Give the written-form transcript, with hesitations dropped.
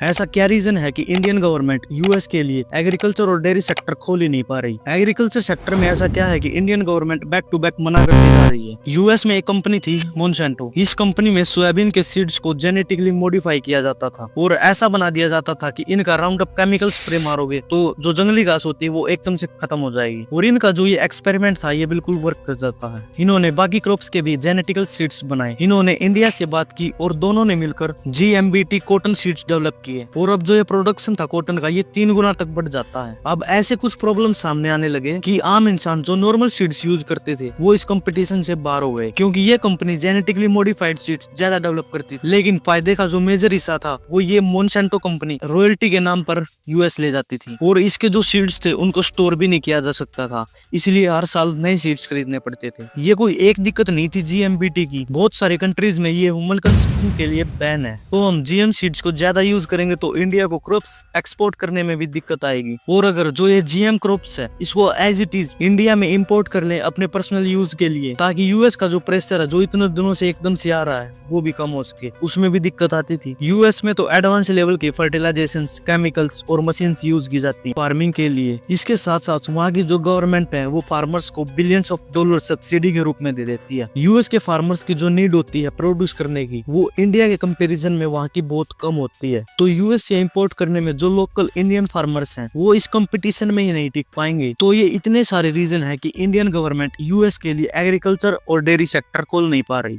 ऐसा क्या रीजन है कि इंडियन गवर्नमेंट यूएस के लिए एग्रीकल्चर और डेयरी सेक्टर खोल ही नहीं पा रही। एग्रीकल्चर सेक्टर में ऐसा क्या है कि Indian government back to back मना करती जा रही है। यूएस में एक कंपनी थी मोनसेंटो। इस कंपनी में सोयाबीन के सीड्स को जेनेटिकली मॉडिफाई किया जाता था और ऐसा बना दिया जाता था कि इनका राउंड अप केमिकल स्प्रे मारोगे तो जो जंगली घास होती है वो एकदम से खत्म हो जाएगी। और इनका जो ये एक्सपेरिमेंट था ये बिल्कुल वर्क कर जाता है। इन्होंने बाकी क्रॉप्स के भी जेनेटिकल सीड्स बनाए। इन्होंने इंडिया से बात की और दोनों ने मिलकर GMBT कॉटन सीड्स डेवलप किए और अब जो ये प्रोडक्शन था कॉटन का ये 3 गुना तक बढ़ जाता है। अब ऐसे कुछ प्रॉब्लम सामने आने लगे कि आम इंसान जो नॉर्मल सीड्स यूज करते थे वो इस कंपटीशन से बाहर हो गए, क्योंकि ये कंपनी जेनेटिकली मॉडिफाइड सीड्स ज्यादा डेवलप करती थी। लेकिन फायदे का जो मेजर हिस्सा था वो ये मोनसेंटो कंपनी रॉयल्टी के नाम पर यूएस ले जाती थी और इसके जो सीड्स थे उनको स्टोर भी नहीं किया जा सकता था, इसलिए हर साल नए सीड्स खरीदने पड़ते थे। ये कोई एक दिक्कत नहीं थी GMBT की, बहुत सारे कंट्रीज में ये ह्यूमन कंजप्शन के लिए बैन है। तो हम GM सीड्स को ज्यादा यूज करेंगे तो इंडिया को क्रॉप्स एक्सपोर्ट करने में भी दिक्कत आएगी। और अगर जो ये GM क्रॉप्स है इसको एज इट इज इंडिया में इंपोर्ट कर ले अपने पर्सनल यूज के लिए, ताकि यूएस का जो प्रेशर है जो इतने दिनों से एकदम से आ रहा है वो भी कम हो सके, उसमें भी दिक्कत आती थी। यूएस में तो एडवांस लेवल के फर्टिलाइजेशन, केमिकल्स और मशीन यूज की जाती है फार्मिंग के लिए। इसके साथ साथ वहाँ की जो गवर्नमेंट है वो फार्मर्स को बिलियंस ऑफ डॉलर सब्सिडी के रूप में दे देती है। यूएस के फार्मर्स की जो नीड होती है प्रोड्यूस करने की वो इंडिया के कंपेरिजन में वहाँ की बहुत कम होती है। तो यूएस से इंपोर्ट करने में जो लोकल इंडियन फार्मर्स हैं वो इस कंपटीशन में ही नहीं टिक पाएंगे। तो ये इतने सारे रीजन है कि इंडियन गवर्नमेंट यूएस के लिए एग्रीकल्चर और डेयरी सेक्टर खोल नहीं पा रही।